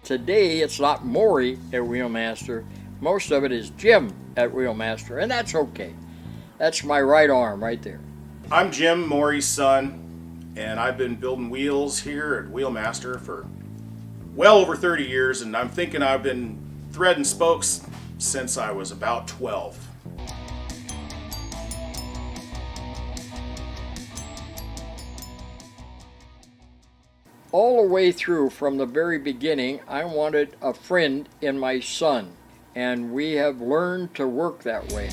today it's not Morrie at Wheelmaster. Most of it is Jim at Wheelmaster, and that's okay. That's my right arm right there. I'm Jim, Morrie's son, and I've been building wheels here at Wheelmaster for well over 30 years, and I'm thinking I've been threading spokes since I was about 12. All the way through, from the very beginning, I wanted a friend in my son, and we have learned to work that way.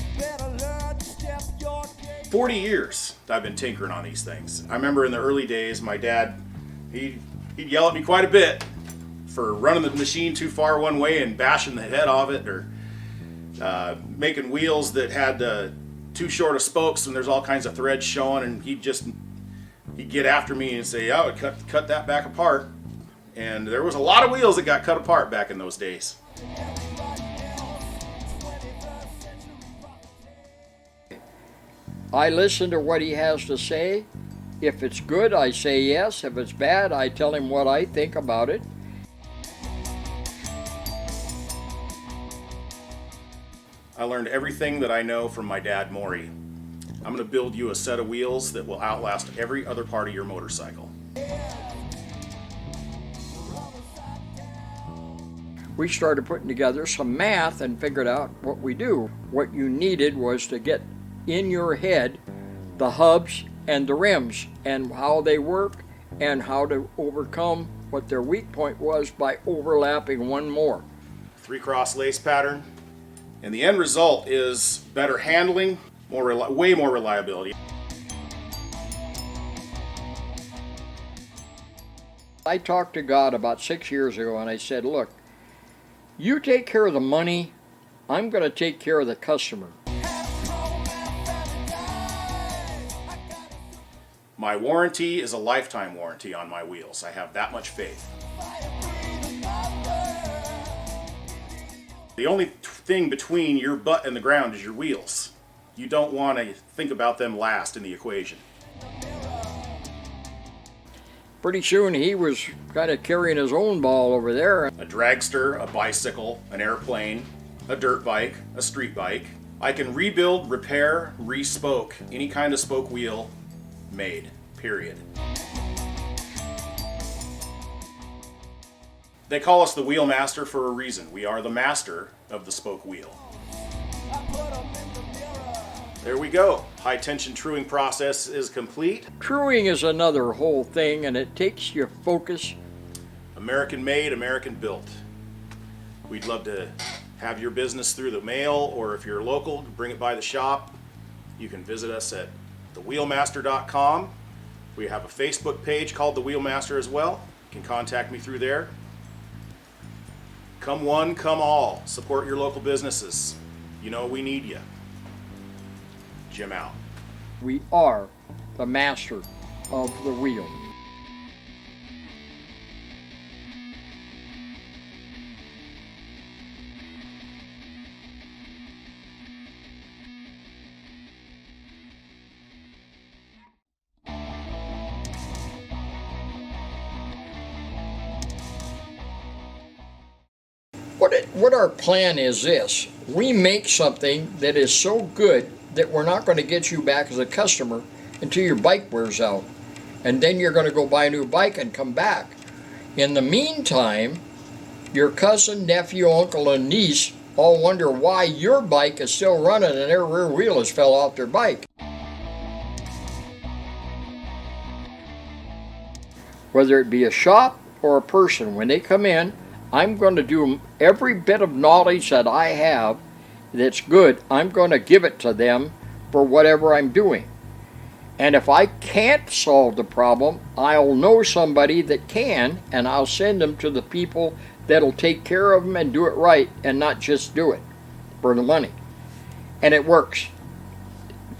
40 years I've been tinkering on these things. I remember in the early days, my dad, he'd yell at me quite a bit for running the machine too far one way and bashing the head off it, or making wheels that had too short of spokes and there's all kinds of threads showing, and he'd get after me and say, "Oh, cut that back apart." And there was a lot of wheels that got cut apart back in those days. I listen to what he has to say. If it's good, I say yes. If it's bad, I tell him what I think about it. I learned everything that I know from my dad, Morrie. I'm going to build you a set of wheels that will outlast every other part of your motorcycle. We started putting together some math and figured out what we do. What you needed was to get in your head the hubs and the rims and how they work and how to overcome what their weak point was by overlapping one more. 3-cross lace pattern. And the end result is better handling, way more reliability. I talked to God about 6 years ago and I said, look, you take care of the money, I'm going to take care of the customer. My warranty is a lifetime warranty on my wheels. I have that much faith. The only thing between your butt and the ground is your wheels. You don't want to think about them last in the equation. Pretty soon he was kind of carrying his own ball over there. A dragster, a bicycle, an airplane, a dirt bike, a street bike. I can rebuild, repair, re-spoke any kind of spoke wheel made, period. They call us the Wheelmaster for a reason. We are the master of the spoke wheel. There we go. High tension truing process is complete. Truing is another whole thing, and it takes your focus. American made, American built. We'd love to have your business through the mail, or if you're local, bring it by the shop. You can visit us at thewheelmaster.com. We have a Facebook page called The Wheelmaster as well. You can contact me through there. Come one, come all. Support your local businesses. You know we need you. Jim out. We are the master of the wheel. What our plan is this: we make something that is so good that we're not going to get you back as a customer until your bike wears out. And then you're going to go buy a new bike and come back. In the meantime, your cousin, nephew, uncle, and niece all wonder why your bike is still running and their rear wheel has fell off their bike. Whether it be a shop or a person, when they come in, I'm going to do every bit of knowledge that I have that's good. I'm going to give it to them for whatever I'm doing. And if I can't solve the problem, I'll know somebody that can, and I'll send them to the people that'll take care of them and do it right and not just do it for the money. And it works.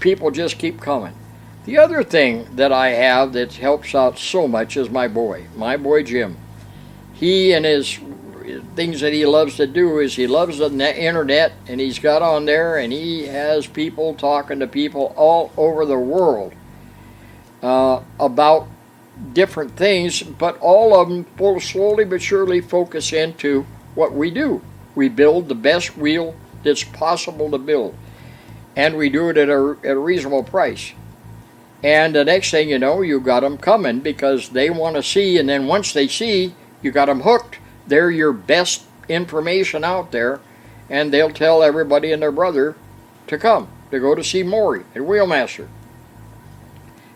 People just keep coming. The other thing that I have that helps out so much is my boy Jim. He and his things that he loves to do is he loves the internet, and he's got on there and he has people talking to people all over the world about different things, but all of them will slowly but surely focus into what we do. We build the best wheel that's possible to build, and we do it at a reasonable price. And the next thing you know, you got them coming because they want to see, and then once they see, you got them hooked. They're your best information out there, and they'll tell everybody and their brother to come, to go to see Morrie at Wheelmaster.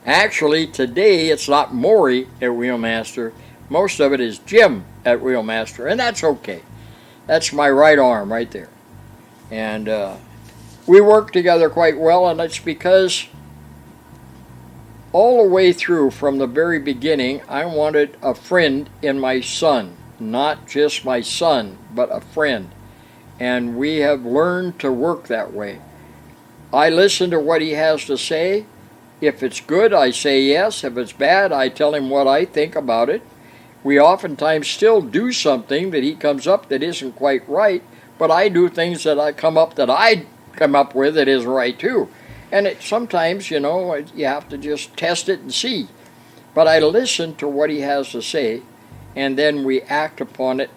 Actually, today it's not Morrie at Wheelmaster. Most of it is Jim at Wheelmaster, and that's okay. That's my right arm right there. And we work together quite well, and it's because all the way through from the very beginning, I wanted a friend in my son. Not just my son, but a friend. And we have learned to work that way. I listen to what he has to say. If it's good, I say yes. If it's bad, I tell him what I think about it. We oftentimes still do something that he comes up that isn't quite right, but I do things that I come up with that is right too. And sometimes, you have to just test it and see. But I listen to what he has to say, and then we act upon it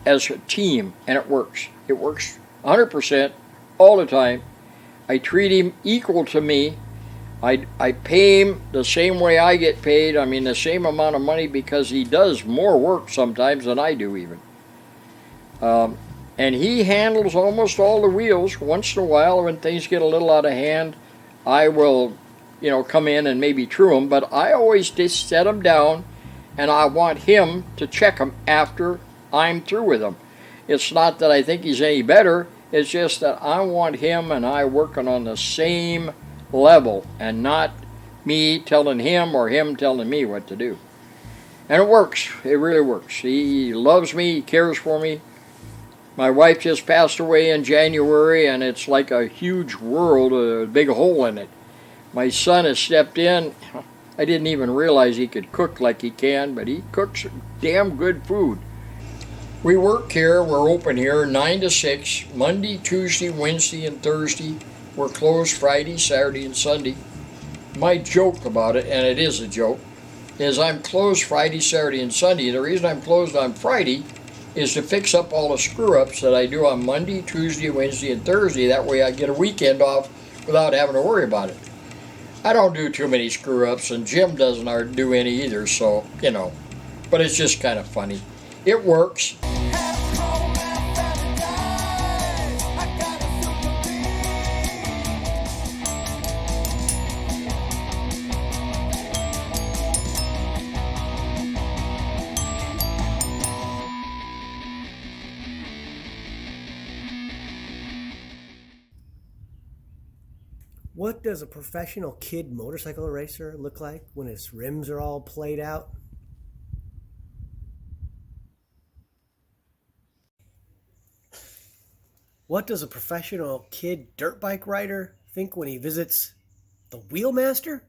as a team, and it works. It works 100% all the time. I treat him equal to me. I pay him the same way I get paid. I mean, the same amount of money, because he does more work sometimes than I do even. And he handles almost all the wheels. Once in a while, when things get a little out of hand, I will, come in and maybe true them. But I always just set them down, and I want him to check them after I'm through with them. It's not that I think he's any better. It's just that I want him and I working on the same level, and not me telling him or him telling me what to do. And it works. It really works. He loves me. He cares for me. My wife just passed away in January, and it's like a huge world, a big hole in it. My son has stepped in. I didn't even realize he could cook like he can, but he cooks damn good food. We work here. We're open here 9 to 6, Monday, Tuesday, Wednesday, and Thursday. We're closed Friday, Saturday, and Sunday. My joke about it, and it is a joke, is I'm closed Friday, Saturday, and Sunday. The reason I'm closed on Friday is to fix up all the screw-ups that I do on Monday, Tuesday, Wednesday, and Thursday. That way I get a weekend off without having to worry about it. I don't do too many screw-ups, and Jim doesn't do any either, so, But it's just kind of funny. It works. What does a professional kid motorcycle racer look like when his rims are all played out? What does a professional kid dirt bike rider think when he visits the Wheelmaster?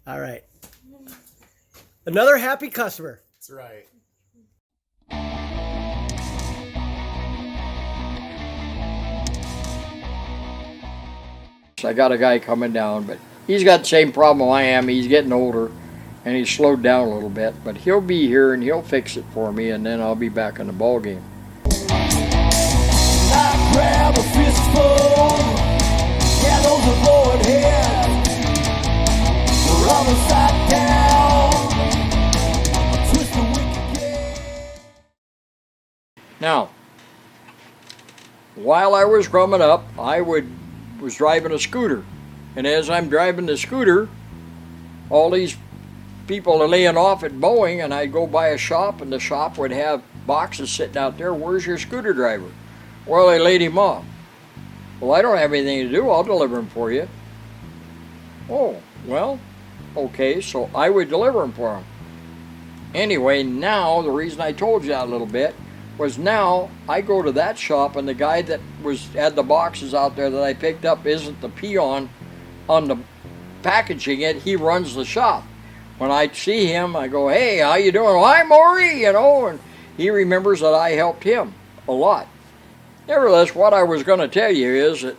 All right. Another happy customer. That's right. I got a guy coming down, but he's got the same problem I am. He's getting older, and he's slowed down a little bit. But he'll be here, and he'll fix it for me, and then I'll be back in the ball game. I grab a fistful, yeah, those are board heads. We're on the side down, twist the wicked game. Now, while I was growing up, I was driving a scooter, and as I'm driving the scooter, all these people are laying off at Boeing, and I'd go by a shop, and the shop would have boxes sitting out there. Where's your scooter driver? Well, they laid him off. Well, I don't have anything to do. I'll deliver him for you. Oh, well, okay, so I would deliver him for him. Anyway, now the reason I told you that a little bit was now I go to that shop, and the guy that had the boxes out there that I picked up isn't the peon on the packaging it. He runs the shop. When I see him, I go, "Hey, how you doing?" "Well, hi, Morrie," and he remembers that I helped him a lot. Nevertheless, what I was going to tell you is that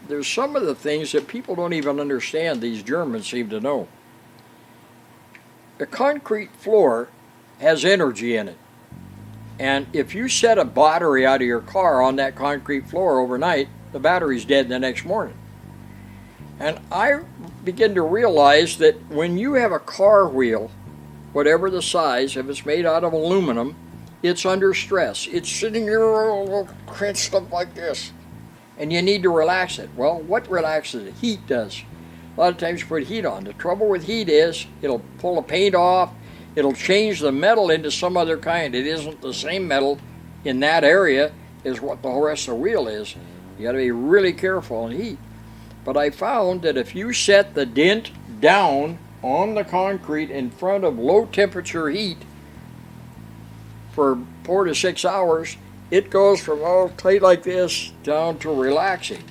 there's some of the things that people don't even understand these Germans seem to know. The concrete floor has energy in it. And if you set a battery out of your car on that concrete floor overnight, the battery's dead the next morning. And I begin to realize that when you have a car wheel, whatever the size, if it's made out of aluminum, it's under stress. It's sitting there all crunched up like this. And you need to relax it. Well, what relaxes it? Heat does. A lot of times you put heat on. The trouble with heat is it'll pull the paint off. It'll change the metal into some other kind. It isn't the same metal in that area as what the rest of the wheel is. You got to be really careful on heat. But I found that if you set the dent down on the concrete in front of low temperature heat for 4 to 6 hours, it goes from all tight like this down to relaxing.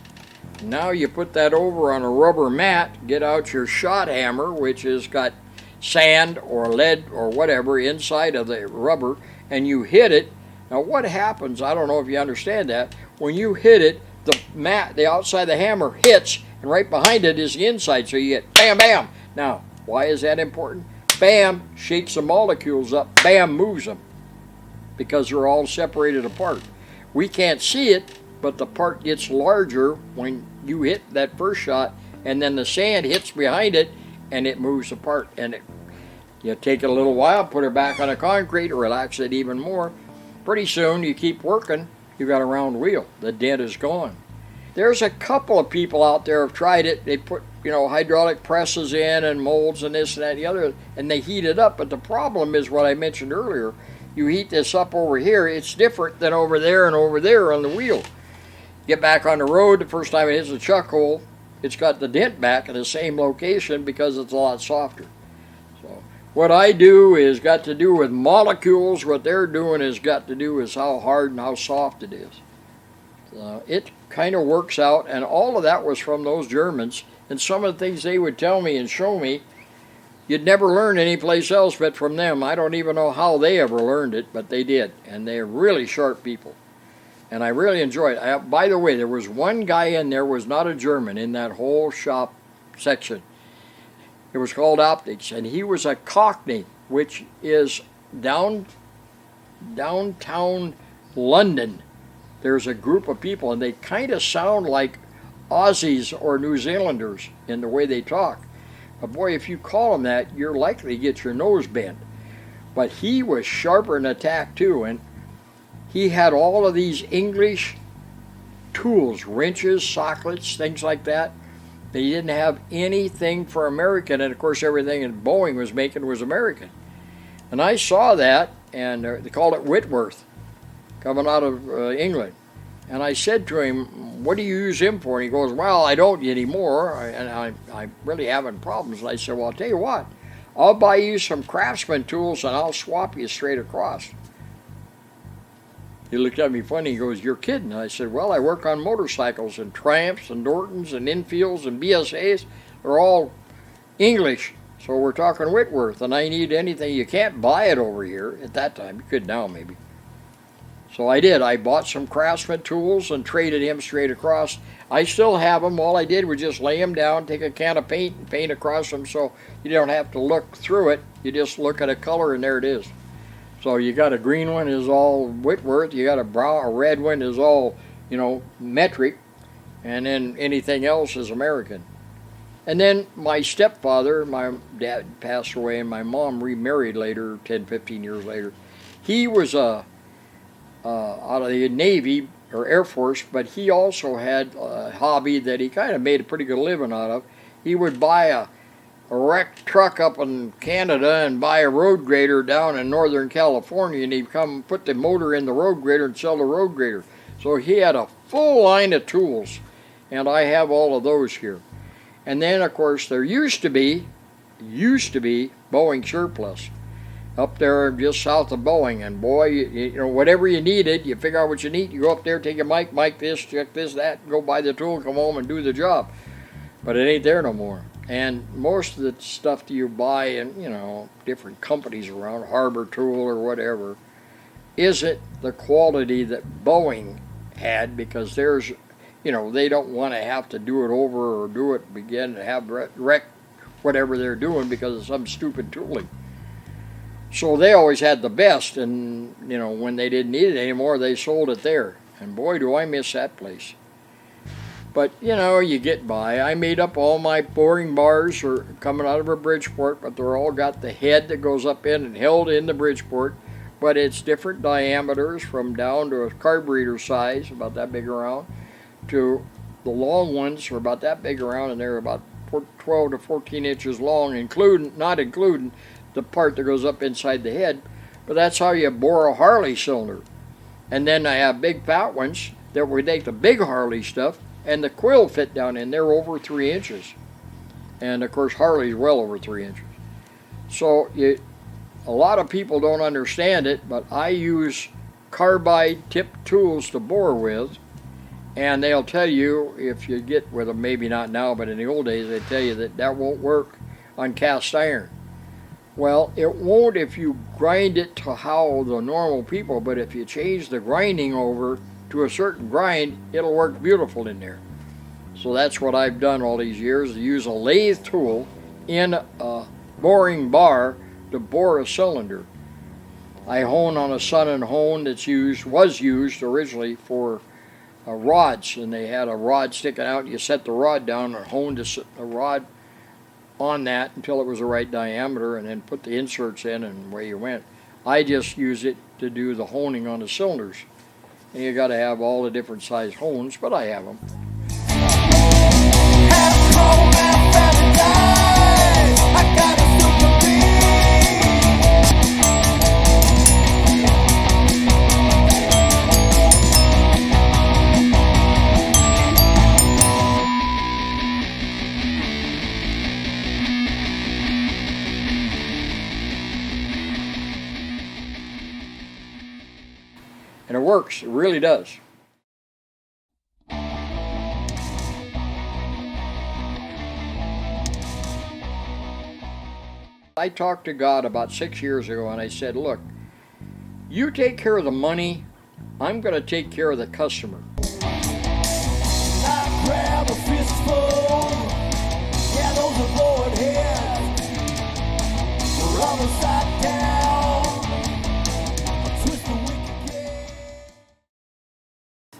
Now you put that over on a rubber mat, get out your shot hammer, which has got sand or lead or whatever inside of the rubber, and you hit it. Now what happens, I don't know if you understand that, when you hit it, the mat, the outside of the hammer hits, and right behind it is the inside, so you get bam, bam. Now, why is that important? Bam, shakes the molecules up, bam, moves them, because they're all separated apart. We can't see it, but the part gets larger when you hit that first shot, and then the sand hits behind it, and it moves apart. And you take it a little while, put it back on the concrete, relax it even more. Pretty soon, you keep working, you got a round wheel. The dent is gone. There's a couple of people out there have tried it. They put, hydraulic presses in and molds and this and that and the other, and they heat it up. But the problem is what I mentioned earlier. You heat this up over here, it's different than over there and over there on the wheel. Get back on the road, the first time it hits the chuck hole, it's got the dent back in the same location because it's a lot softer. So what I do is got to do with molecules. What they're doing is got to do with how hard and how soft it is. So it kind of works out, and all of that was from those Germans. And some of the things they would tell me and show me, you'd never learn anyplace else but from them. I don't even know how they ever learned it, but they did. And they're really sharp people. And I really enjoyed it. By the way, there was one guy in there was not a German in that whole shop section. It was called Optics, and he was a Cockney, which is downtown London. There's a group of people, and they kind of sound like Aussies or New Zealanders in the way they talk. But boy, if you call them that, you're likely to get your nose bent. But he was sharper in attack too, and he had all of these English tools, wrenches, sockets, things like that. They didn't have anything for American, and of course everything that Boeing was making was American. And I saw that, and they called it Whitworth, coming out of England. And I said to him, what do you use him for? And he goes, well, I don't anymore, and I'm really having problems. And I said, well, I'll tell you what, I'll buy you some Craftsman tools, and I'll swap you straight across. He looked at me funny. He goes, you're kidding. And I said, well, I work on motorcycles and Triumphs and Nortons and Enfields and BSAs. They're all English. So we're talking Whitworth, and I need anything. You can't buy it over here at that time. You could now maybe. So I did. I bought some Craftsman tools and traded him straight across. I still have them. All I did was just lay them down, take a can of paint, and paint across them so you don't have to look through it. You just look at a color, and there it is. So you got a green one is all Whitworth, you got a red one is all, metric, and then anything else is American. And then my stepfather, my dad passed away, and my mom remarried later, 10, 15 years later. He was out of the Navy or Air Force, but he also had a hobby that he kind of made a pretty good living out of. He would buy a wrecked truck up in Canada and buy a road grader down in Northern California, and he'd come put the motor in the road grader and sell the road grader. So he had a full line of tools, and I have all of those here. And then, of course, there used to be Boeing surplus up there just south of Boeing, and boy, you whatever you needed, you figure out what you need, you go up there, take a mic this, check this, that, go buy the tool, come home and do the job. But it ain't there no more. And most of the stuff that you buy in, different companies around, Harbor Tool or whatever, isn't the quality that Boeing had, because there's, they don't want to have to do it over or do it again and have wreck whatever they're doing because of some stupid tooling. So they always had the best, and when they didn't need it anymore, they sold it there. And boy, do I miss that place. But you get by. I made up all my boring bars are coming out of a Bridgeport, but they're all got the head that goes up in and held in the Bridgeport. But it's different diameters, from down to a carburetor size, about that big around, to the long ones are about that big around, and they're about 12 to 14 inches long, not including the part that goes up inside the head. But that's how you bore a Harley cylinder. And then I have big fat ones that would take the big Harley stuff, and the quill fit down in there over 3 inches. And of course Harley's well over 3 inches. So a lot of people don't understand it, but I use carbide tipped tools to bore with, and they'll tell you, if you get with them, maybe not now, but in the old days, they tell you that won't work on cast iron. Well, it won't if you grind it to how the normal people, but if you change the grinding over to a certain grind, it'll work beautiful in there. So that's what I've done all these years, use a lathe tool in a boring bar to bore a cylinder. I hone on a Sun & Hone was used originally for rods, and they had a rod sticking out. You set the rod down and honed the rod on that until it was the right diameter, and then put the inserts in, and away you went. I just use it to do the honing on the cylinders. And you got to have all the different size hones, but I have them. And it works, it really does. I talked to God about 6 years ago, and I said, look, you take care of the money, I'm going to take care of the customer. I grab a fistful, yeah, those are bored heads. They're all upside down, twist the wicked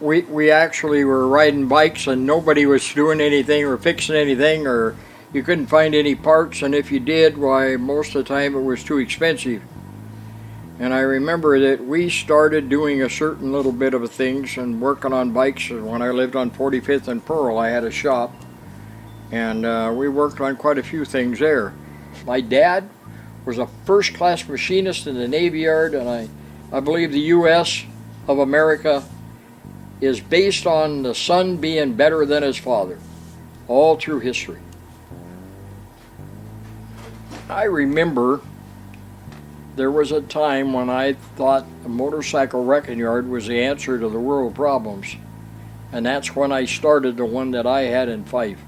game. We actually were riding bikes, and nobody was doing anything or fixing anything, or you couldn't find any parts, and if you did, why, most of the time it was too expensive. And I remember that we started doing a certain little bit of things and working on bikes. When I lived on 45th and Pearl, I had a shop, and we worked on quite a few things there. My dad was a first-class machinist in the Navy Yard, and I believe the U.S. of America is based on the son being better than his father, all through history. I remember there was a time when I thought a motorcycle wrecking yard was the answer to the world problems, and that's when I started the one that I had in Fife.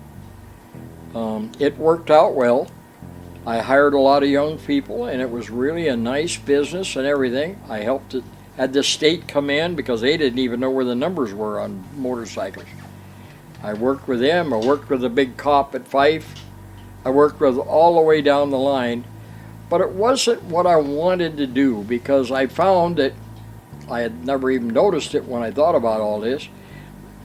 It worked out well. I hired a lot of young people, and it was really a nice business and everything. I had the state come in because they didn't even know where the numbers were on motorcycles. I worked with them. I worked with the big cop at Fife. I worked with all the way down the line, but it wasn't what I wanted to do, because I found that I had never even noticed it when I thought about all this.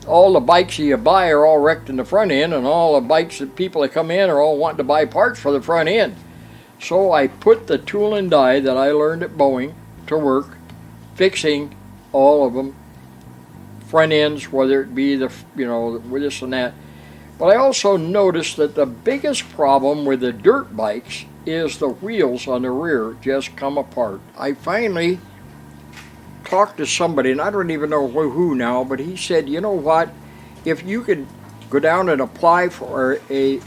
All the bikes that you buy are all wrecked in the front end, and all the bikes that people that come in are all wanting to buy parts for the front end. So I put the tool and die that I learned at Boeing to work, fixing all of them, front ends, whether it be the, with this and that. But I also noticed that the biggest problem with the dirt bikes is the wheels on the rear just come apart. I finally talked to somebody, and I don't even know who now, but he said, you know what, if you could go down and apply for a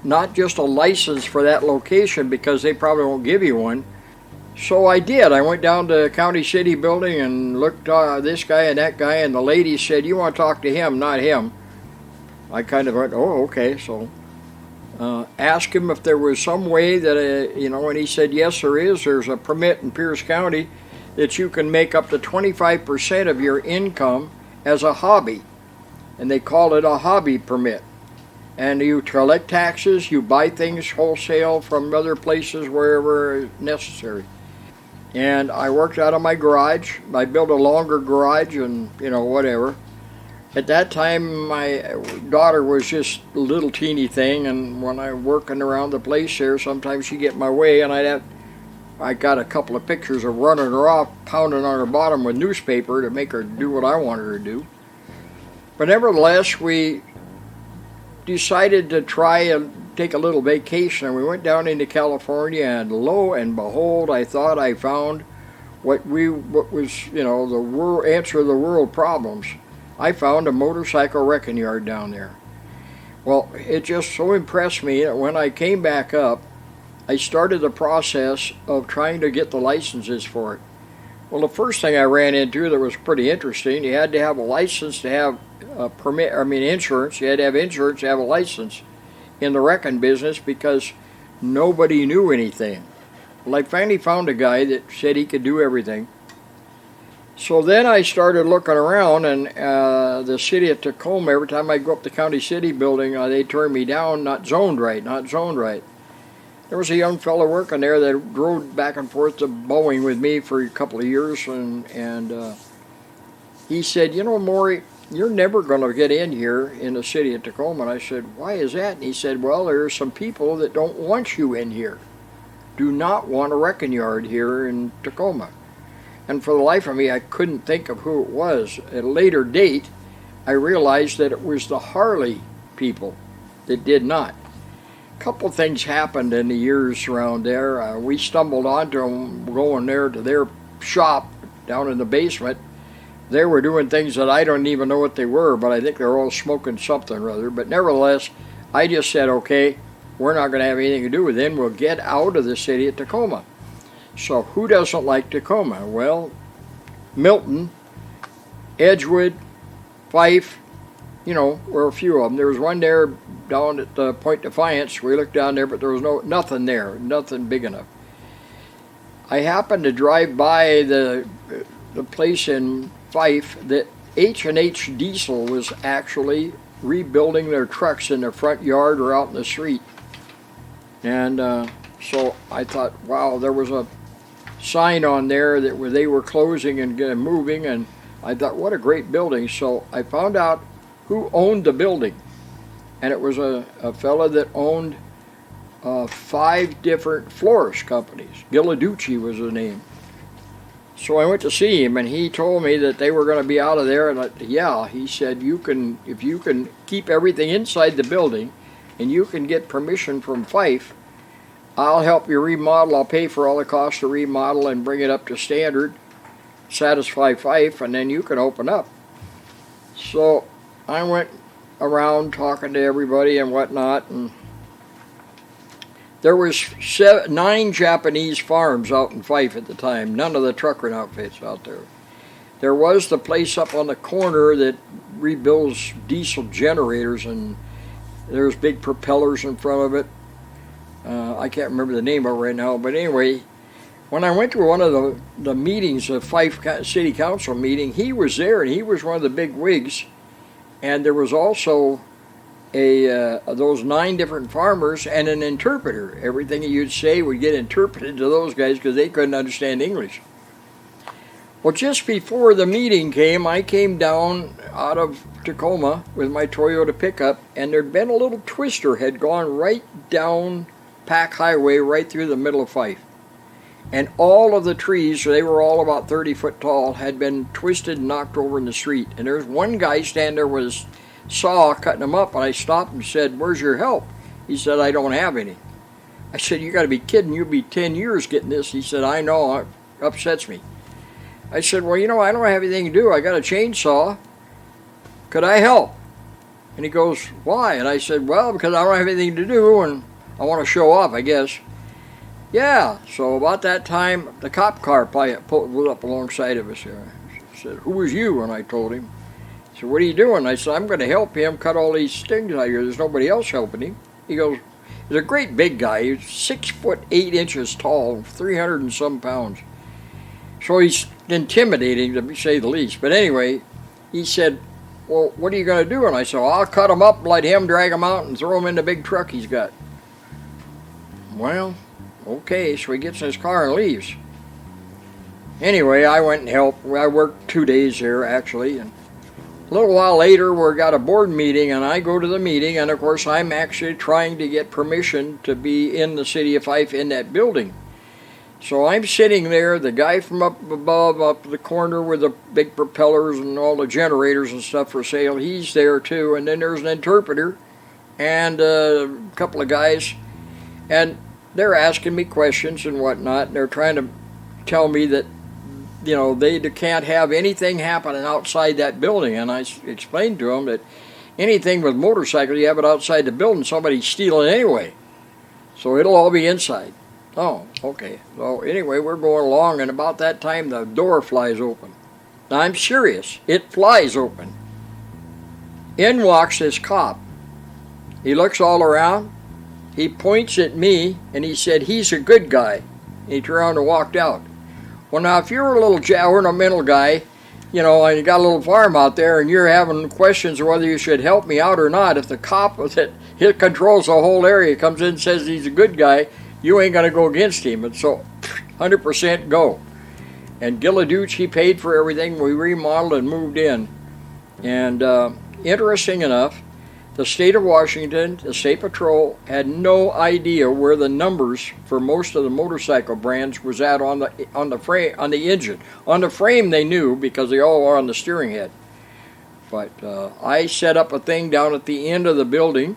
not just a license for that location, because they probably won't give you one. So I did. I went down to County City building and looked this guy and that guy, and the lady said, you want to talk to him, not him. I kind of went, oh, okay. So asked him if there was some way that, and he said, yes, there is. There's a permit in Pierce County that you can make up to 25% of your income as a hobby. And they call it a hobby permit. And you collect taxes, you buy things wholesale from other places wherever necessary. And I worked out of my garage. I built a longer garage and, whatever. At that time, my daughter was just a little teeny thing, and when I was working around the place there, sometimes she'd get in my way, and I got a couple of pictures of running her off, pounding on her bottom with newspaper to make her do what I wanted her to do. But nevertheless, we decided to try and take a little vacation, and we went down into California, and lo and behold, I thought I found what was, the world answer to the world problems. I found a motorcycle wrecking yard down there. Well, it just so impressed me that when I came back up, I started the process of trying to get the licenses for it. Well, the first thing I ran into that was pretty interesting, you had to have a license to have a permit, insurance. You had to have insurance to have a license in the wrecking business because nobody knew anything. Well, I finally found a guy that said he could do everything. So then I started looking around, and the city of Tacoma, every time I go up the county city building, they turn me down, not zoned right. There was a young fellow working there that drove back and forth to Boeing with me for a couple of years, and he said, Morrie, you're never going to get in here in the city of Tacoma. And I said, why is that? And he said, well, there are some people that don't want you in here. Do not want a wrecking yard here in Tacoma. And for the life of me, I couldn't think of who it was. At a later date, I realized that it was the Harley people that did not. A couple things happened in the years around there. We stumbled onto them going there to their shop down in the basement. They were doing things that I don't even know what they were, but I think they were all smoking something or other. But nevertheless, I just said, okay, we're not going to have anything to do with it. We'll get out of the city of Tacoma. So who doesn't like Tacoma? Well, Milton, Edgewood, Fife, were a few of them. There was one there down at Point Defiance. We looked down there, but there was nothing there, nothing big enough. I happened to drive by the place in Fife that H&H Diesel was actually rebuilding their trucks in their front yard or out in the street. And so I thought, wow, there was a sign on there that they were closing and moving, and I thought, what a great building. So I found out who owned the building, and it was a fella that owned 5 different florist companies. Gilladucci was the name. So I went to see him, and he told me that they were going to be out of there, and he said, if you can keep everything inside the building, and you can get permission from Fife, I'll help you remodel. I'll pay for all the costs to remodel and bring it up to standard, satisfy Fife, and then you can open up. So I went around talking to everybody and whatnot, and there was 9 Japanese farms out in Fife at the time, none of the trucker outfits out there. There was the place up on the corner that rebuilds diesel generators, and there's big propellers in front of it. I can't remember the name of it right now, but anyway, when I went to one of the meetings, the Fife City Council meeting, he was there, and he was one of the big wigs, and there was also those 9 different farmers and an interpreter. Everything you'd say would get interpreted to those guys because they couldn't understand English. Well, just before the meeting came, I came down out of Tacoma with my Toyota pickup, and there'd been a little twister had gone right down Pack Highway right through the middle of Fife. And all of the trees, they were all about 30 foot tall, had been twisted and knocked over in the street. And there's one guy standing there with his saw cutting them up, and I stopped and said, "Where's your help?" He said, "I don't have any." I said, "You got to be kidding. You'll be 10 years getting this." He said, "I know. It upsets me." I said, "Well, I don't have anything to do. I got a chainsaw. Could I help?" And he goes, "Why?" And I said, "Well, because I don't have anything to do, and I want to show off, I guess." Yeah, so about that time, the cop car pulled up alongside of us here. I said, "Who was you?" And I told him. He said, "What are you doing?" I said, "I'm going to help him cut all these stings out here. There's nobody else helping him." He goes, he's a great big guy. He's 6'8" tall, 300 and some pounds. So he's intimidating, to say the least. But anyway, he said, well, what are you going to do? And I said, well, I'll cut him up, let him drag him out, and throw him in the big truck he's got. Well, okay, so he gets in his car and leaves. Anyway, I went and helped. I worked 2 days there, actually. And a little while later, we got a board meeting, and I go to the meeting, and of course, I'm actually trying to get permission to be in the city of Fife in that building. So I'm sitting there, the guy from up above, up the corner with the big propellers and all the generators and stuff for sale, he's there too. And then there's an interpreter and a couple of guys. And they're asking me questions and whatnot. And they're trying to tell me that, you know, they can't have anything happening outside that building. And I explained to them that anything with motorcycles, you have it outside the building, somebody's stealing anyway. So it'll all be inside. Oh, okay. So anyway, we're going along, and about that time, the door flies open. Now, I'm serious. It flies open. In walks this cop. He looks all around. He points at me, and he said, he's a good guy. And he turned around and walked out. Well, now, if you're a little ornamental guy, you know, and you got a little farm out there, and you're having questions of whether you should help me out or not, if the cop that controls the whole area comes in and says he's a good guy, you ain't going to go against him. And so 100% go. And Gilladuce, he paid for everything. We remodeled and moved in. And interesting enough, the state of Washington, the state patrol, had no idea where the numbers for most of the motorcycle brands was at on the frame, on the engine. On the frame they knew because they all are on the steering head. But I set up a thing down at the end of the building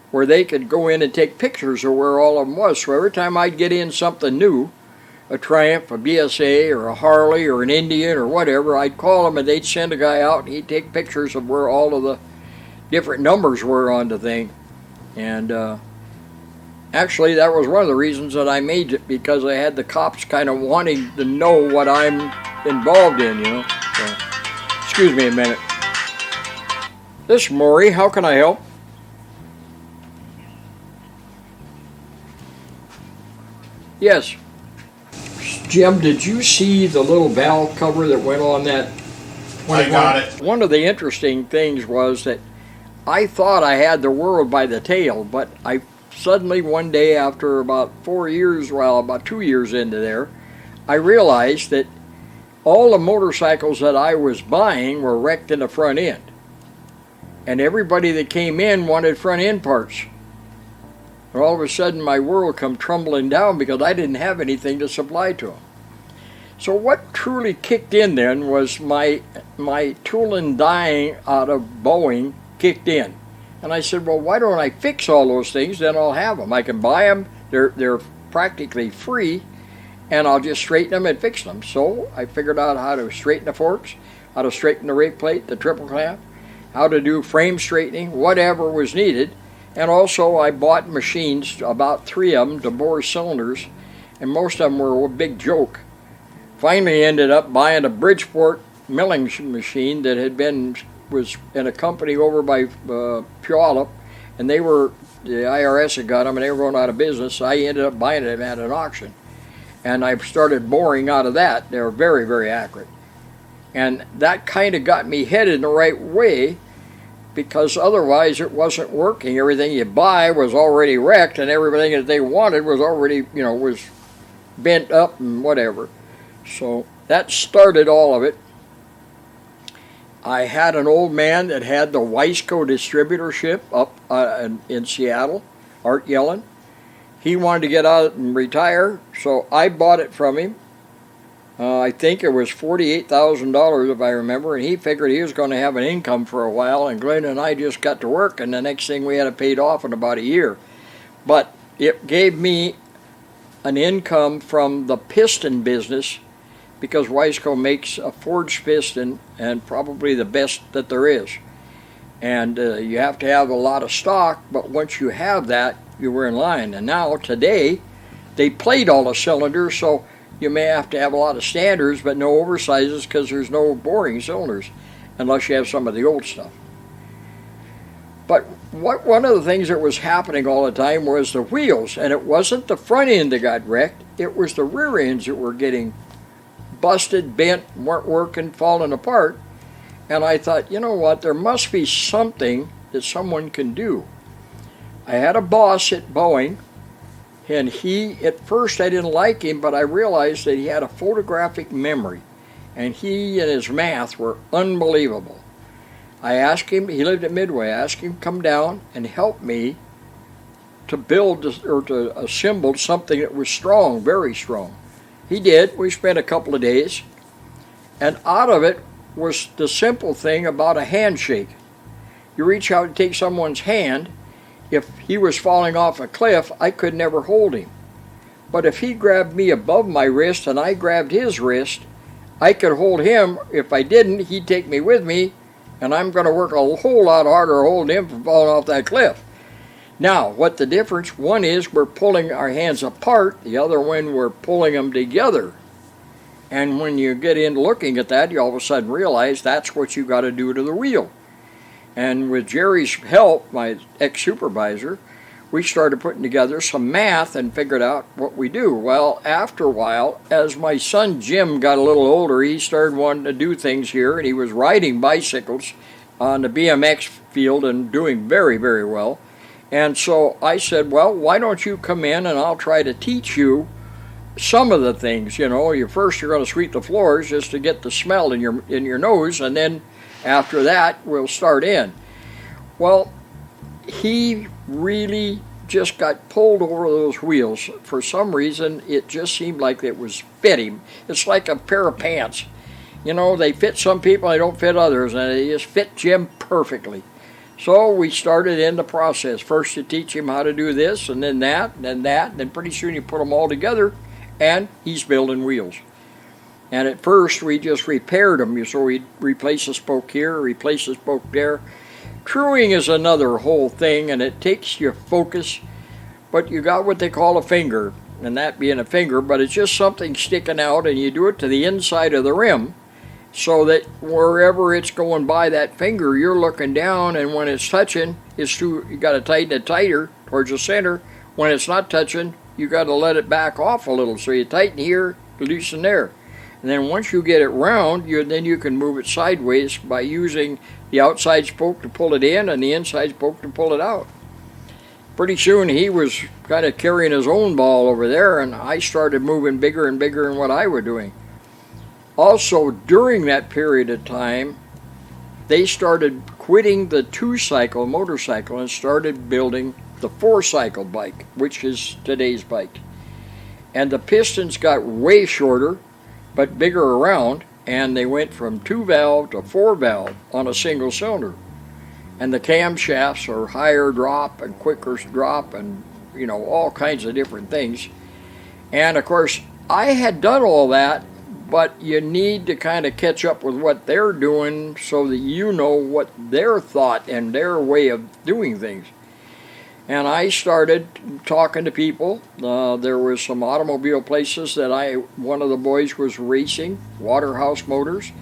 where they could go in and take pictures of where all of them was. So every time I'd get in something new, a Triumph, a BSA, or a Harley, or an Indian, or whatever, I'd call them and they'd send a guy out and he'd take pictures of where all of the different numbers were on the thing. And actually that was one of the reasons that I made it, because I had the cops kind of wanting to know what I'm involved in, you know. So, excuse me a minute. This is Morrie. How can I help? Yes. Jim, did you see the little valve cover that went on that? I got it. One of the interesting things was that I thought I had the world by the tail, but I suddenly one day after about 4 years, well, about 2 years into there, I realized that all the motorcycles that I was buying were wrecked in the front end. And everybody that came in wanted front end parts. And all of a sudden my world come tumbling down because I didn't have anything to supply to them. So what truly kicked in then was my tool and dying out of Boeing kicked in. And I said, well, why don't I fix all those things, then I'll have them. I can buy them, they're practically free, and I'll just straighten them and fix them. So I figured out how to straighten the forks, how to straighten the rake plate, the triple clamp, how to do frame straightening, whatever was needed. And also I bought machines, about 3 of them, to bore cylinders, and most of them were a big joke. Finally ended up buying a Bridgeport milling machine that was in a company over by Puyallup, and the IRS had got them and they were going out of business, so I ended up buying it at an auction. And I started boring out of that. They were very, very accurate. And that kind of got me headed in the right way, because otherwise it wasn't working. Everything you buy was already wrecked, and everything that they wanted was already, was bent up and whatever. So that started all of it. I had an old man that had the Weisco distributorship up in Seattle, Art Yellen. He wanted to get out and retire, so I bought it from him. I think it was $48,000 if I remember, and he figured he was going to have an income for a while, and Glenn and I just got to work, and the next thing we had it paid off in about a year. But it gave me an income from the piston business, because Weisco makes a forged piston, and probably the best that there is. And you have to have a lot of stock, but once you have that, you were in line. And now, today, they plate all the cylinders, so you may have to have a lot of standards, but no oversizes, because there's no boring cylinders, unless you have some of the old stuff. But one of the things that was happening all the time was the wheels, and it wasn't the front end that got wrecked, it was the rear ends that were getting busted, bent, weren't working, falling apart. And I thought, you know what, there must be something that someone can do. I had a boss at Boeing, and at first I didn't like him, but I realized that he had a photographic memory, and he and his math were unbelievable. I asked him, he lived at Midway, I asked him to come down and help me to build or to assemble something that was strong, very strong. He did. We spent a couple of days, and out of it was the simple thing about a handshake. You reach out and take someone's hand. If he was falling off a cliff, I could never hold him. But if he grabbed me above my wrist and I grabbed his wrist, I could hold him. If I didn't, he'd take me with me, and I'm going to work a whole lot harder holding him from falling off that cliff. Now, what the difference, one is we're pulling our hands apart, the other one we're pulling them together. And when you get into looking at that, you all of a sudden realize that's what you got to do to the wheel. And with Jerry's help, my ex-supervisor, we started putting together some math and figured out what we do. Well, after a while, as my son Jim got a little older, he started wanting to do things here, and he was riding bicycles on the BMX field and doing very, very well. And so I said, well, why don't you come in and I'll try to teach you some of the things. You know, you're going to sweep the floors just to get the smell in your nose, and then after that, we'll start in. Well, he really just got pulled over those wheels. For some reason, it just seemed like it was fit him. It's like a pair of pants. You know, they fit some people, they don't fit others, and they just fit Jim perfectly. So we started in the process. First to teach him how to do this, and then that, and then that, and then pretty soon you put them all together, and he's building wheels. And at first, we just repaired them. So we'd replace a spoke here, replace a spoke there. Crewing is another whole thing, and it takes your focus. But you got what they call a finger, and that being a finger, but it's just something sticking out, and you do it to the inside of the rim, so that wherever it's going by that finger, you're looking down, and when it's touching, you got to tighten it tighter towards the center. When it's not touching, you got to let it back off a little. So you tighten here, loosen there. And then once you get it round, then you can move it sideways by using the outside spoke to pull it in and the inside spoke to pull it out. Pretty soon he was kind of carrying his own ball over there, and I started moving bigger and bigger in what I was doing. Also, during that period of time, they started quitting the two-cycle motorcycle and started building the four-cycle bike, which is today's bike. And the pistons got way shorter, but bigger around, and they went from 2-valve to 4-valve on a single cylinder. And the camshafts are higher drop and quicker drop, and you know, all kinds of different things. And of course, I had done all that, but you need to kind of catch up with what they're doing so that you know what their thought and their way of doing things. And I started talking to people. There were some automobile places that one of the boys was racing, Waterhouse Motors.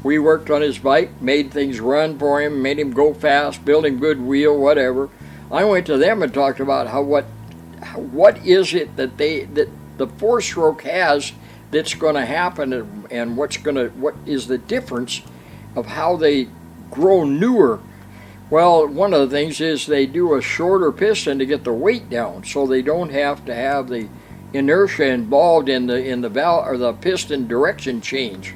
We worked on his bike, made things run for him, made him go fast, built him good wheel, whatever. I went to them and talked about what is it that the four-stroke has that's going to happen, and what is the difference of how they grow newer. Well, one of the things is they do a shorter piston to get the weight down, so they don't have to have the inertia involved in the valve or the piston direction change.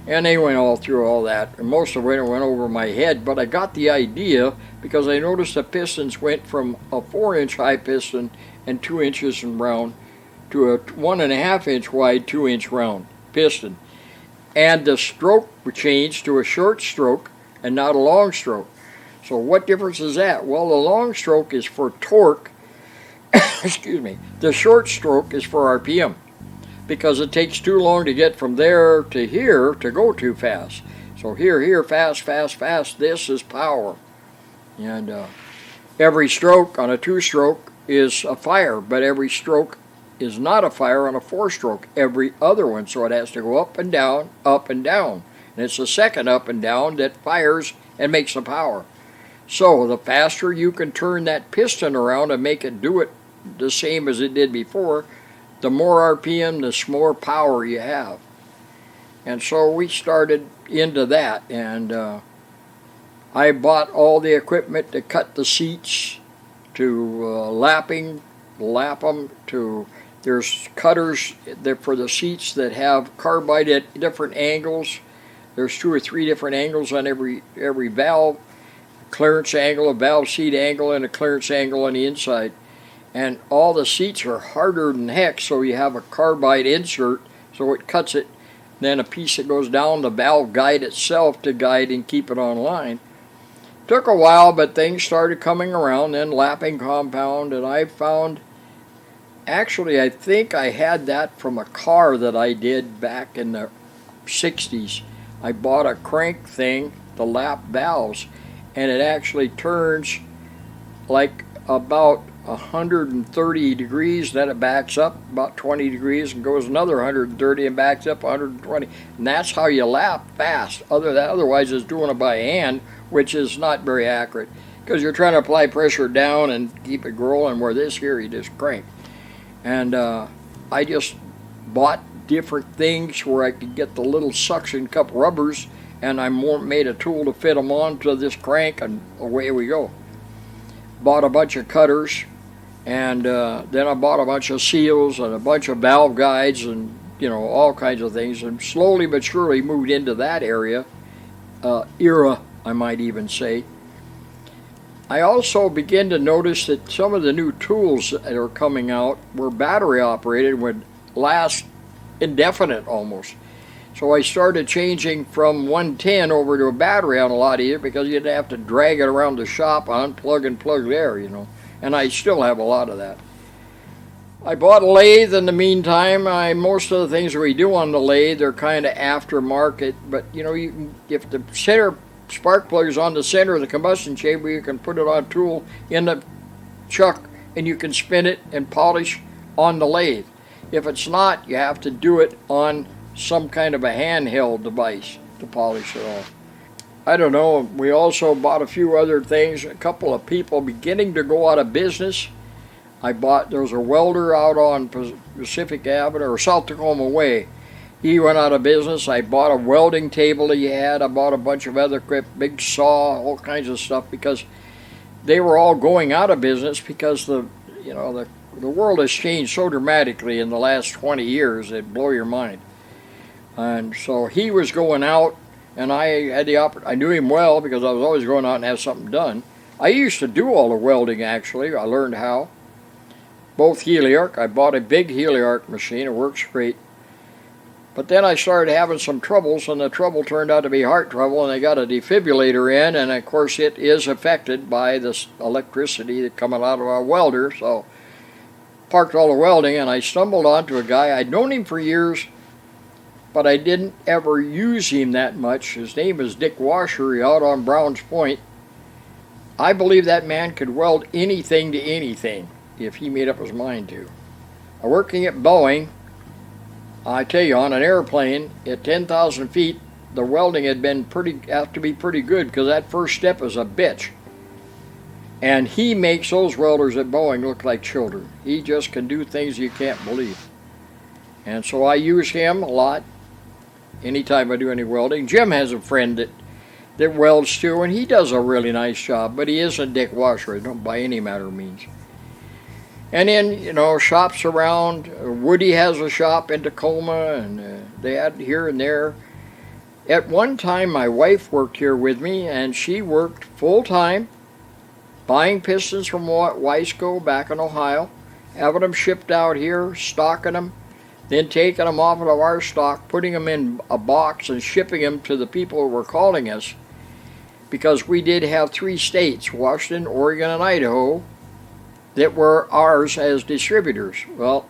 And they went all through all that, and most of it went over my head, but I got the idea because I noticed the pistons went from a 4-inch high piston and 2 inches in round to a 1.5-inch wide, 2-inch round piston. And the stroke changed to a short stroke and not a long stroke. So what difference is that? Well, the long stroke is for torque. Excuse me. The short stroke is for RPM, because it takes too long to get from there to here to go too fast. So here, fast, fast, fast. This is power. And every stroke on a 2-stroke is a fire, but every stroke is not a fire on a 4-stroke. Every other one. So it has to go up and down, up and down. And it's the second up and down that fires and makes the power. So the faster you can turn that piston around and make it do it the same as it did before, the more RPM, the more power you have. And so we started into that, and I bought all the equipment to cut the seats, to lap them, to there's cutters for the seats that have carbide at different angles. There's 2 or 3 different angles on every valve, clearance angle, a valve seat angle, and a clearance angle on the inside. And all the seats are harder than heck, so you have a carbide insert, so it cuts it. Then a piece that goes down the valve guide itself to guide and keep it on line. Took a while, but things started coming around, then lapping compound, and I found, actually I think I had that from a car that I did back in the 60s. I bought a crank thing to lap valves, and it actually turns like about 130 degrees, then it backs up about 20 degrees and goes another 130 and backs up 120. And that's how you lap fast. Otherwise it's doing it by hand, which is not very accurate because you're trying to apply pressure down and keep it rolling, where this here you just crank. And I just bought different things where I could get the little suction cup rubbers, and I made a tool to fit them onto this crank, and away we go. Bought a bunch of cutters, and then I bought a bunch of seals and a bunch of valve guides and all kinds of things, and slowly but surely moved into that era, I might even say. I also began to notice that some of the new tools that are coming out were battery operated, would last indefinite almost. So I started changing from 110 over to a battery on a lot easier, because you'd have to drag it around the shop, unplug and plug there, and I still have a lot of that. I bought a lathe in the meantime. Most of the things we do on the lathe are kind of aftermarket, but if the center spark plug is on the center of the combustion chamber, you can put it on a tool in the chuck and you can spin it and polish on the lathe. If it's not, you have to do it on some kind of a handheld device to polish it off. I don't know. We also bought a few other things. A couple of people beginning to go out of business. There was a welder out on Pacific Avenue or South Tacoma Way. He went out of business. I bought a welding table he had. I bought a bunch of other equipment, big saw, all kinds of stuff, because they were all going out of business because the world has changed so dramatically in the last 20 years. It'd blow your mind. And so he was going out, and I had the I knew him well because I was always going out and have something done. I used to do all the welding, actually. I learned how. Both heliarc. I bought a big heliarc machine. It works great. But then I started having some troubles, and the trouble turned out to be heart trouble, and they got a defibrillator in, and of course it is affected by this electricity that's coming out of our welder. So parked all the welding, and I stumbled onto a guy. I'd known him for years, but I didn't ever use him that much. His name is Dick Washer, out on Browns Point. I believe that man could weld anything to anything if he made up his mind to. Working at Boeing, I tell you, on an airplane at 10,000 feet, the welding had to be pretty good, because that first step is a bitch. And he makes those welders at Boeing look like children. He just can do things you can't believe. And so I use him a lot anytime I do any welding. Jim has a friend that welds too, and he does a really nice job, but he isn't Dick Washer, by any matter of means. And then, shops around. Woody has a shop in Tacoma, and they had here and there. At one time, my wife worked here with me, and she worked full-time, buying pistons from Weisco back in Ohio, having them shipped out here, stocking them, then taking them off of our stock, putting them in a box, and shipping them to the people who were calling us, because we did have 3 states, Washington, Oregon, and Idaho, that were ours as distributors. Well,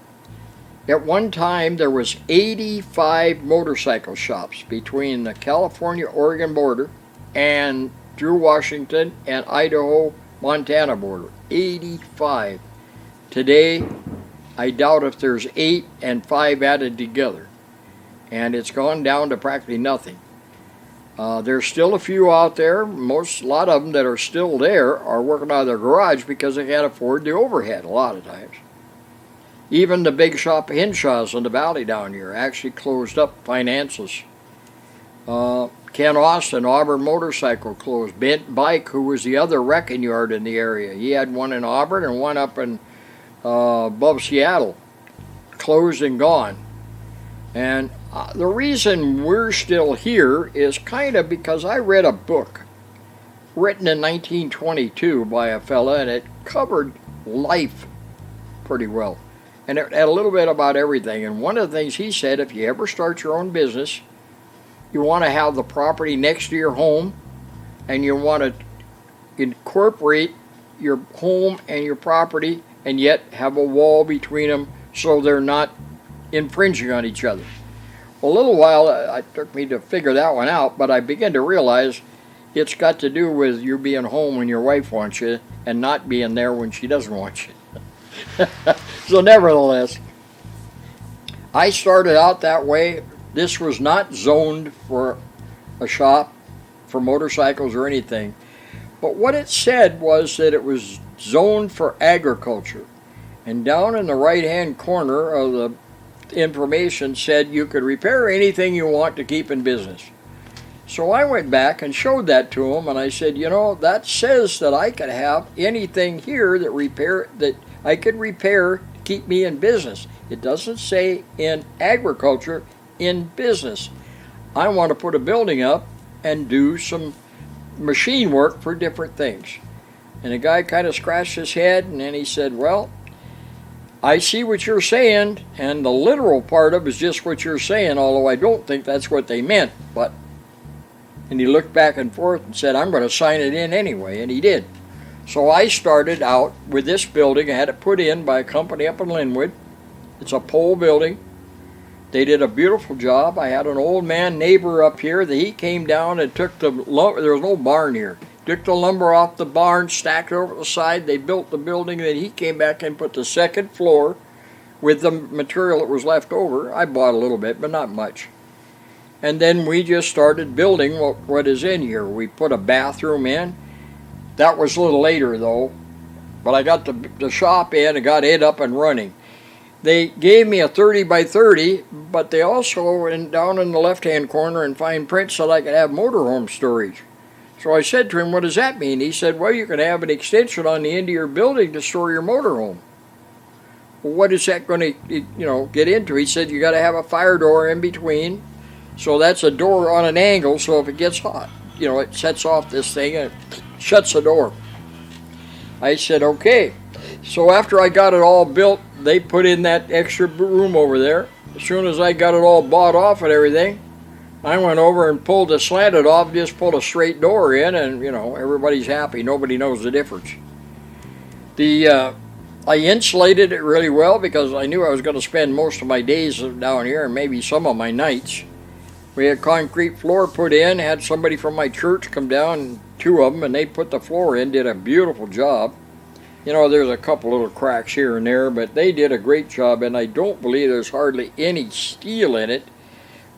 at one time there was 85 motorcycle shops between the California-Oregon border and through Washington and Idaho-Montana border. 85. Today, I doubt if there's 8 and 5 added together. And it's gone down to practically nothing. There's still a few out there. A lot of them that are still there are working out of their garage because they can't afford the overhead a lot of times. Even the big shop Henshaw's in the valley down here actually closed up finances Ken Austin, Auburn Motorcycle closed. Bent Bike, who was the other wrecking yard in the area. He had one in Auburn and one up in above Seattle. Closed and gone. And the reason we're still here is kind of because I read a book written in 1922 by a fella, and it covered life pretty well. And it had a little bit about everything. And one of the things he said, if you ever start your own business, you want to have the property next to your home, and you want to incorporate your home and your property and yet have a wall between them so they're not infringing on each other. Well, a little while it took me to figure that one out, but I began to realize it's got to do with you being home when your wife wants you and not being there when she doesn't want you. So nevertheless, I started out that way. This was not zoned for a shop for motorcycles or anything. But what it said was that it was zoned for agriculture. And down in the right-hand corner of the information said you could repair anything you want to keep in business. So I went back and showed that to him, and I said, you know, that says that I could have anything here that I could repair to keep me in business. It doesn't say in agriculture, in business. I want to put a building up and do some machine work for different things. And the guy kind of scratched his head, and then he said, well, I see what you're saying, and the literal part of it is just what you're saying, although I don't think that's what they meant. But, and he looked back and forth and said, I'm going to sign it in anyway, and he did. So I started out with this building. I had it put in by a company up in Linwood. It's a pole building. They did a beautiful job. I had an old man neighbor up here that he came down and took the lumber. There was no barn here. Took the lumber off the barn, stacked it over the side. They built the building. Then he came back and put the second floor with the material that was left over. I bought a little bit, but not much. And then we just started building what is in here. We put a bathroom in. That was a little later, though. But I got the shop in and got it up and running. They gave me a 30 by 30, but they also, down in the left-hand corner in fine print, said I could have motorhome storage. So I said to him, what does that mean? He said, well, you can have an extension on the end of your building to store your motorhome. Well, what is that going to, get into? He said, you got to have a fire door in between. So that's a door on an angle, so if it gets hot, it sets off this thing and it shuts the door. I said, okay. So after I got it all built, they put in that extra room over there. As soon as I got it all bought off and everything, I went over and pulled the slanted off, just pulled a straight door in, and, everybody's happy. Nobody knows the difference. I insulated it really well because I knew I was going to spend most of my days down here and maybe some of my nights. We had concrete floor put in, had somebody from my church come down, 2 of them, and they put the floor in, did a beautiful job. There's a couple little cracks here and there, but they did a great job, and I don't believe there's hardly any steel in it,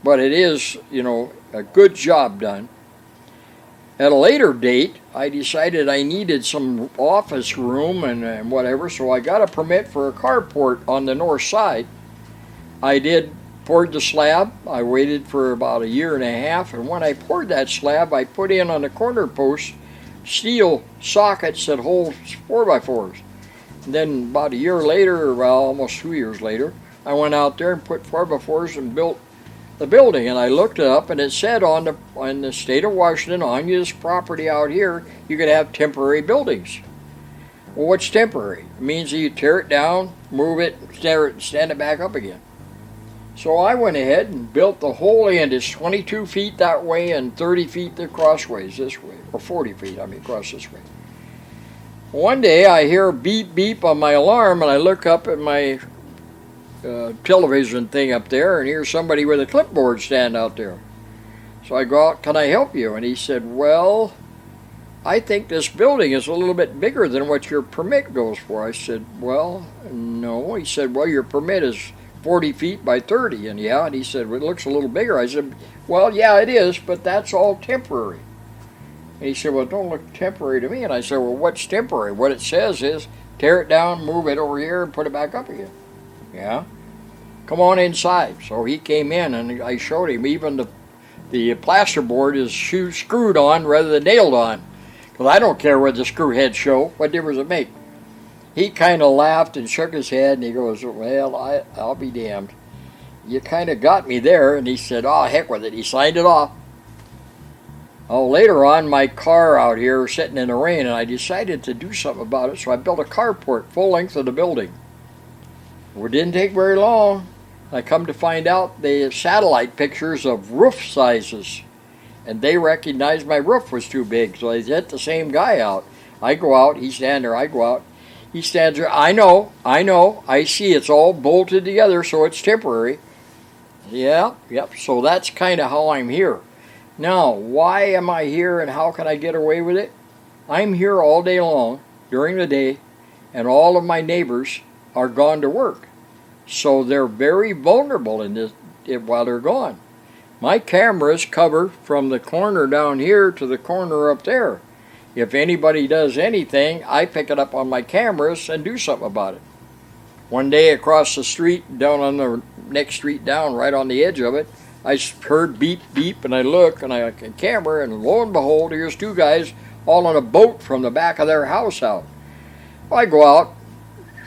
but it is, a good job done. At a later date, I decided I needed some office room and whatever, so I got a permit for a carport on the north side. I poured the slab. I waited for about 1.5 years, and when I poured that slab, I put in on the corner post steel sockets that hold 4x4s. And then about 1 year later, almost 2 years later, I went out there and put 4x4s and built the building. And I looked it up, and it said on the state of Washington, on this property out here, you could have temporary buildings. Well, what's temporary? It means that you tear it down, move it, stand it back up again. So I went ahead and built the whole end. It's 22 feet that way and 30 feet the crossways this way, or 40 feet, across this way. One day I hear a beep beep on my alarm, and I look up at my television thing up there and hear somebody with a clipboard stand out there. So I go out, can I help you? And he said, well, I think this building is a little bit bigger than what your permit goes for. I said, well, no. He said, well, your permit is 40 feet by 30, and he said, well, it looks a little bigger. I said, well, yeah, it is, but that's all temporary. And he said, well, it don't look temporary to me. And I said, well, what's temporary? What it says is, tear it down, move it over here, and put it back up again. Yeah? Come on inside. So he came in, and I showed him even the plasterboard is screwed on rather than nailed on. Because I don't care where the screw heads show. What difference does it make? He kind of laughed and shook his head, and he goes, well, I'll be damned. You kind of got me there. And he said, oh, heck with it. He signed it off. Oh, later on, my car out here sitting in the rain, and I decided to do something about it, so I built a carport full length of the building. Well, it didn't take very long. I come to find out they have satellite pictures of roof sizes, and they recognized my roof was too big, so they sent the same guy out. I go out, he's standing there, I go out. He stands there, I know, I see it's all bolted together, so it's temporary. Yeah, yep, so that's kind of how I'm here. Now, why am I here and how can I get away with it? I'm here all day long, during the day, and all of my neighbors are gone to work. So they're very vulnerable in this while they're gone. My cameras cover from the corner down here to the corner up there. If anybody does anything, I pick it up on my cameras and do something about it. One day across the street, down on the next street down, right on the edge of it, I heard beep, beep, and I look, and I can camera, and lo and behold, here's two guys all on a boat from the back of their house out. Well, I go out,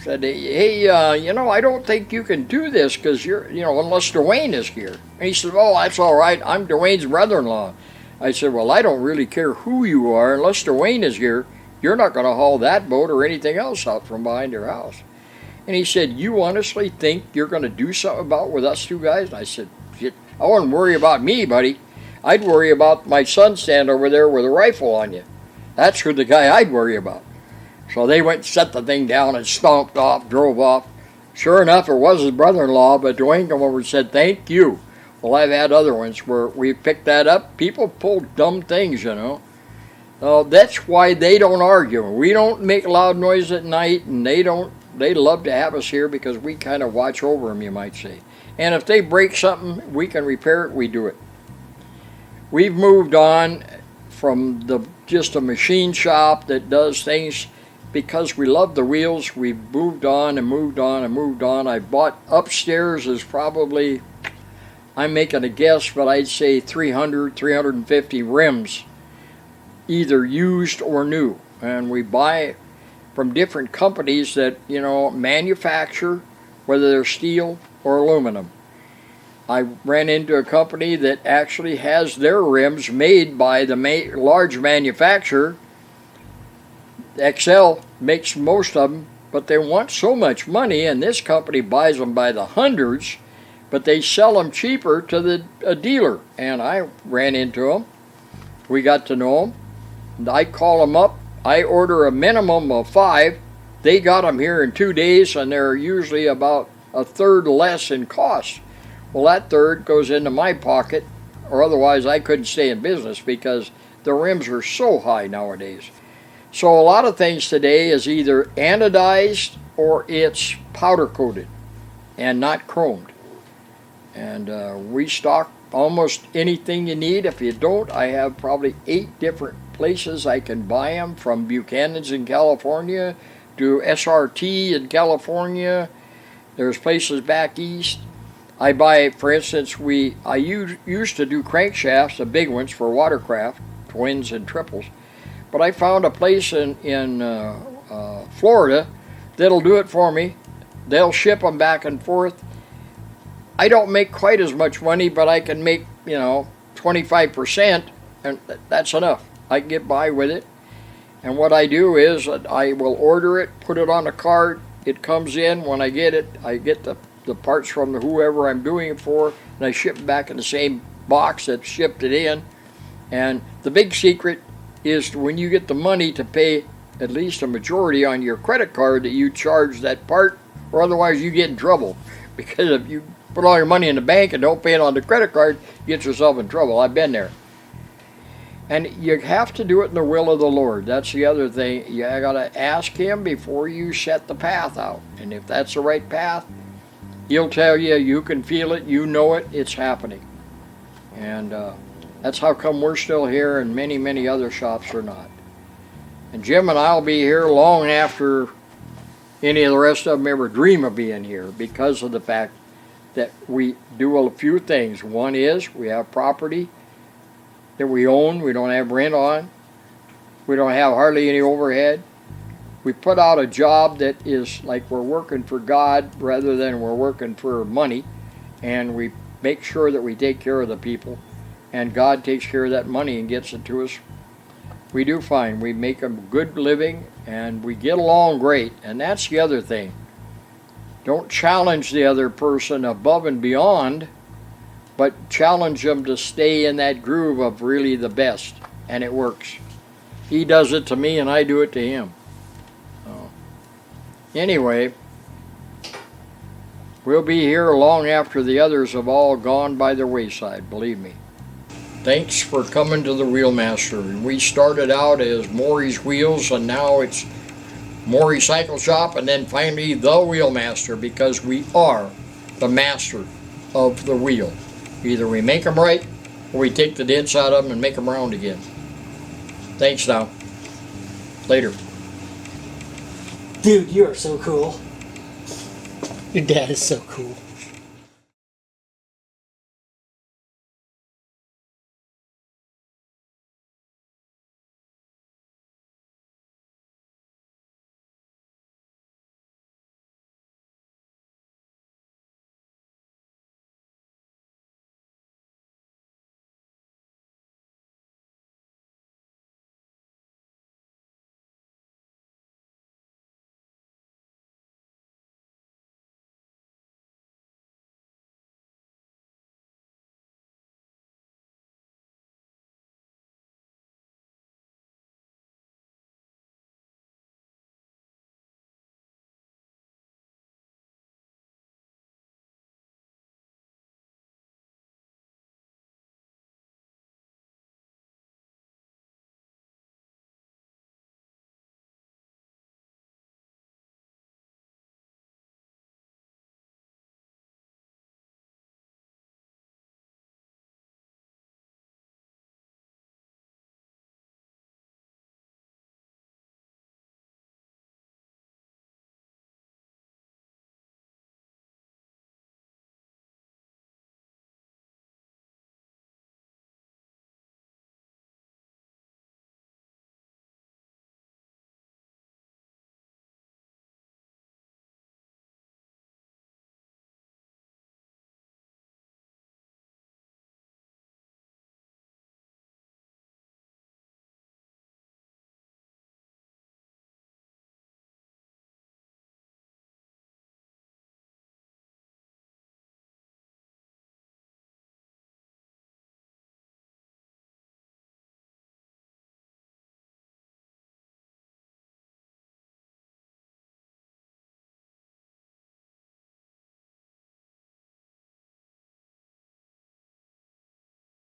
said, hey, I don't think you can do this because you're, unless Dwayne is here. And he said, oh, that's all right. I'm Dwayne's brother-in-law. I said, well, I don't really care who you are. Unless Dwayne is here, you're not going to haul that boat or anything else out from behind your house. And he said, you honestly think you're going to do something about with us two guys? And I said, I wouldn't worry about me, buddy. I'd worry about my son standing over there with a rifle on you. That's who the guy I'd worry about. So they went and set the thing down and stomped off, drove off. Sure enough, it was his brother-in-law, but Dwayne came over and said, thank you. Well, I've had other ones where we picked that up. People pull dumb things, that's why they don't argue. We don't make loud noise at night, and they love to have us here because we kind of watch over them, you might say. And if they break something, we can repair it, we do it. We've moved on from just a machine shop that does things because we love the wheels. We've moved on and moved on and moved on. I bought upstairs is probably, I'm making a guess, but I'd say 300, 350 rims, either used or new. And we buy from different companies that, manufacture, whether they're steel or aluminum. I ran into a company that actually has their rims made by the large manufacturer. XL makes most of them, but they want so much money, and this company buys them by the hundreds, but they sell them cheaper to a dealer. And I ran into them. We got to know them. And I call them up. I order a minimum of 5. They got them here in 2 days, and they're usually about a third less in cost. Well, that third goes into my pocket, or otherwise I couldn't stay in business because the rims are so high nowadays. So a lot of things today is either anodized or it's powder coated and not chromed. And we stock almost anything you need. If you don't, I have probably 8 different places I can buy them, from Buchanan's in California to SRT in California. There's places back east. I buy, for instance, I used to do crankshafts, the big ones for watercraft, twins and triples. But I found a place in Florida that'll do it for me. They'll ship them back and forth. I don't make quite as much money, but I can make, 25%, and that's enough. I can get by with it. And what I do is I will order it, put it on a cart. It comes in. When I get it, I get the parts from whoever I'm doing it for, and I ship it back in the same box that shipped it in. And the big secret is when you get the money to pay at least a majority on your credit card, that you charge that part, or otherwise you get in trouble. Because if you put all your money in the bank and don't pay it on the credit card, you get yourself in trouble. I've been there. And you have to do it in the will of the Lord. That's the other thing. You got to ask Him before you set the path out. And if that's the right path, He'll tell you, you can feel it, you know it, it's happening. And that's how come we're still here and many, many other shops are not. And Jim and I will be here long after any of the rest of them ever dream of being here, because of the fact that we do a few things. One is we have property that we own. We don't have rent on. We don't have hardly any overhead. We put out a job that is like we're working for God rather than we're working for money. And we make sure that we take care of the people. And God takes care of that money and gets it to us. We do fine. We make a good living and we get along great. And that's the other thing. Don't challenge the other person above and beyond, but challenge them to stay in that groove of really the best. And it works. He does it to me and I do it to him. Anyway, we'll be here long after the others have all gone by the wayside, believe me. Thanks for coming to the Wheelmaster. We started out as Morrie's Wheels and now it's Morrie Cycle Shop and then finally the Wheelmaster because we are the master of the wheel. Either we make them right or we take the dents out of them and make them round again. Thanks now. Later. Dude, you are so cool. Your dad is so cool.